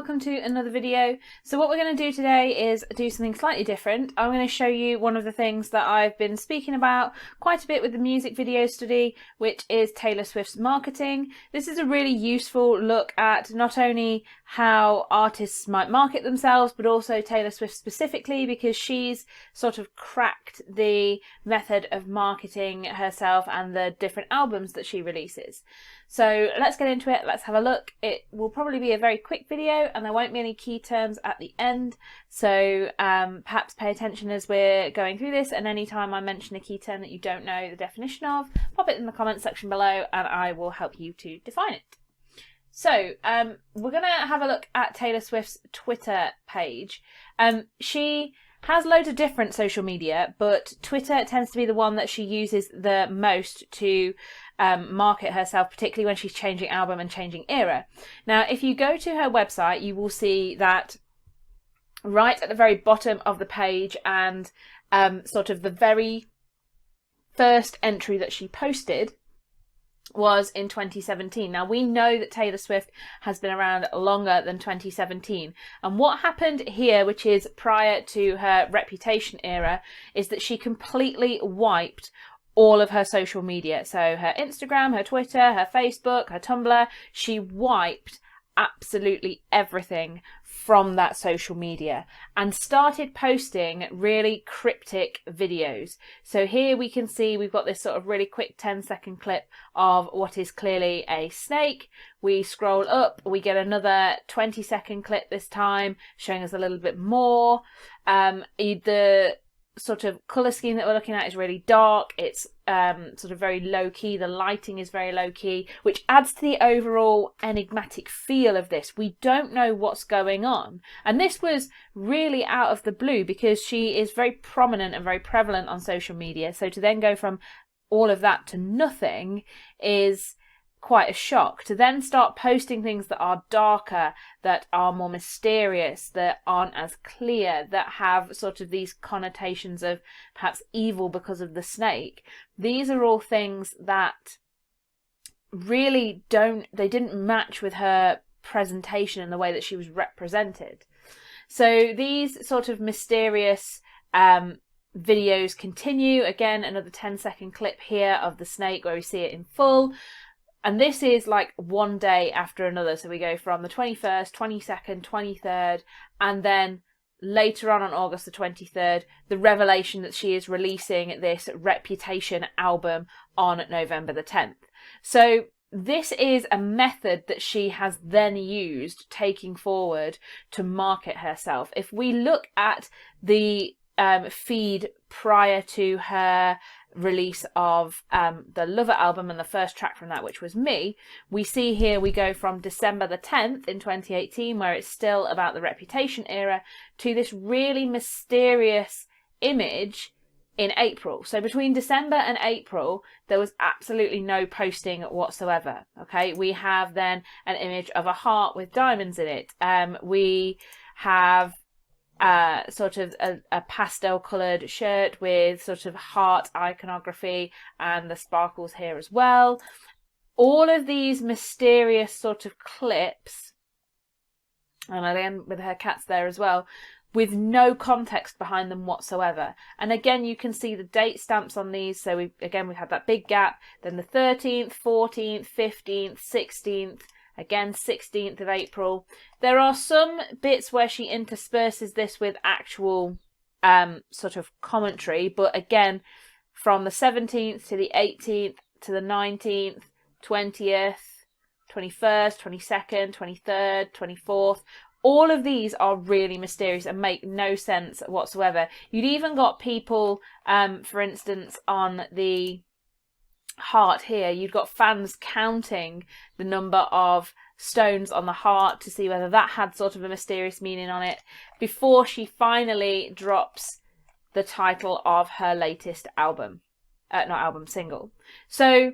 welcome to another video. So what we're going to do today is do something slightly different. I'm going to show you one of the things that I've been speaking about quite a bit with the music video study, which is Taylor Swift's marketing. This is a really useful look at not only how artists might market themselves, but also Taylor Swift specifically, because she's sort of cracked the method of marketing herself and the different albums that she releases. So let's get into it, let's have a look. It will probably be a very quick video and there won't be any key terms at the end, so perhaps pay attention as we're going through this, and anytime I mention a key term that you don't know the definition of, pop it in the comments section below and I will help you to define it. So we're going to have a look at Taylor Swift's Twitter page. She has loads of different social media, but Twitter tends to be the one that she uses the most to market herself, particularly when she's changing album and changing era. Now, if you go to her website, you will see that right at the very bottom of the page, and sort of the very first entry that she posted was in 2017. Now, we know that Taylor Swift has been around longer than 2017, and what happened here, which is prior to her Reputation era, is that she completely wiped all of her social media. So her Instagram, her Twitter, her Facebook, her Tumblr, she wiped absolutely everything from that social media and started posting really cryptic videos. So here we can see we've got this sort of really quick 10-second clip of what is clearly a snake. We scroll up, we get another 20-second clip this time, showing us a little bit more. The sort of colour scheme that we're looking at is really dark. It's sort of very low key. The lighting is very low key, which adds to the overall enigmatic feel of this. We don't know what's going on. And this was really out of the blue because she is very prominent and very prevalent on social media. So to then go from all of that to nothing is quite a shock. To then start posting things that are darker, that are more mysterious, that aren't as clear, that have sort of these connotations of perhaps evil because of the snake. These are all things that really didn't match with her presentation and the way that she was represented. So these sort of mysterious videos continue. Again, another 10-second clip here of the snake where we see it in full. And this is like one day after another. So we go from the 21st, 22nd, 23rd, and then later on August the 23rd, the revelation that she is releasing this Reputation album on November the 10th. So this is a method that she has then used taking forward to market herself. If we look at the feed prior to her release of the Lover album and the first track from that, which was Me, we see here we go from December the 10th in 2018, where it's still about the Reputation era, to this really mysterious image in April. So between December and April, there was absolutely no posting whatsoever. Okay, we have then an image of a heart with diamonds in it. We have sort of a pastel coloured shirt with sort of heart iconography and the sparkles here as well. All of these mysterious sort of clips, and again with her cats there as well, with no context behind them whatsoever. And again, you can see the date stamps on these. So we've had that big gap, then the 13th, 14th, 15th, 16th, again 16th of April. There are some bits where she intersperses this with actual sort of commentary, but again, from the 17th to the 18th to the 19th, 20th, 21st, 22nd, 23rd, 24th, all of these are really mysterious and make no sense whatsoever. You'd even got people, for instance, on the heart here, you've got fans counting the number of stones on the heart to see whether that had sort of a mysterious meaning on it before she finally drops the title of her latest album, single. So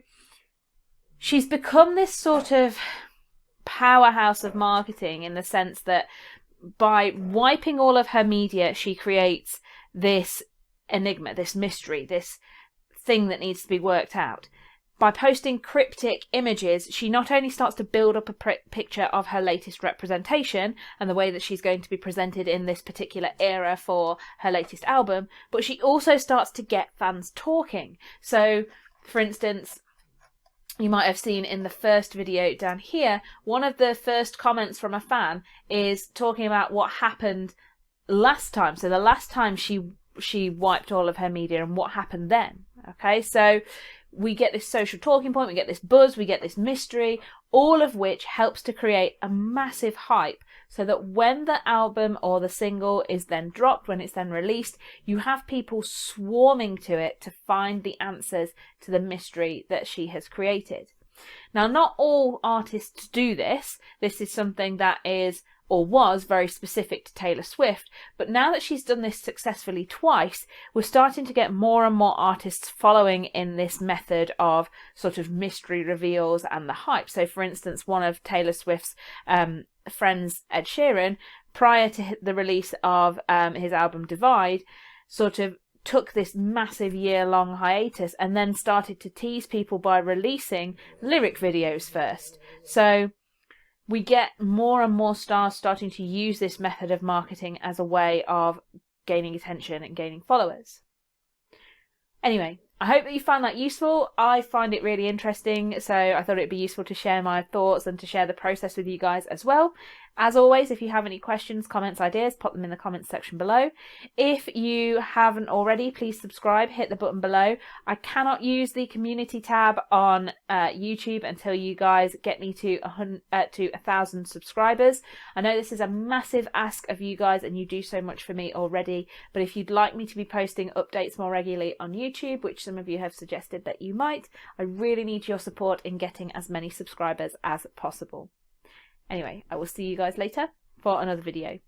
she's become this sort of powerhouse of marketing, in the sense that by wiping all of her media, she creates this enigma, this mystery, this thing that needs to be worked out. by posting cryptic images, she not only starts to build up a picture of her latest representation and the way that she's going to be presented in this particular era for her latest album, but she also starts to get fans talking. So, for instance, you might have seen in the first video down here, one of the first comments from a fan is talking about what happened last time. So the last time she wiped all of her media and what happened then. Okay, so we get this social talking point, we get this buzz, we get this mystery, all of which helps to create a massive hype so that when the album or the single is then dropped, when it's then released, you have people swarming to it to find the answers to the mystery that she has created. Now, not all artists do this. This is something that is or was very specific to Taylor Swift, but now that she's done this successfully twice, we're starting to get more and more artists following in this method of sort of mystery reveals and the hype. So for instance, one of Taylor Swift's friends, Ed Sheeran, prior to the release of his album Divide, sort of took this massive year-long hiatus and then started to tease people by releasing lyric videos first. So we get more and more stars starting to use this method of marketing as a way of gaining attention and gaining followers. Anyway, I hope that you found that useful. I find it really interesting, so I thought it'd be useful to share my thoughts and to share the process with you guys as well. As always, if you have any questions, comments, ideas, pop them in the comments section below. If you haven't already, please subscribe, hit the button below. I cannot use the community tab on YouTube until you guys get me to 1,000 subscribers. I know this is a massive ask of you guys and you do so much for me already, but if you'd like me to be posting updates more regularly on YouTube, which some of you have suggested that you might, I really need your support in getting as many subscribers as possible. Anyway, I will see you guys later for another video.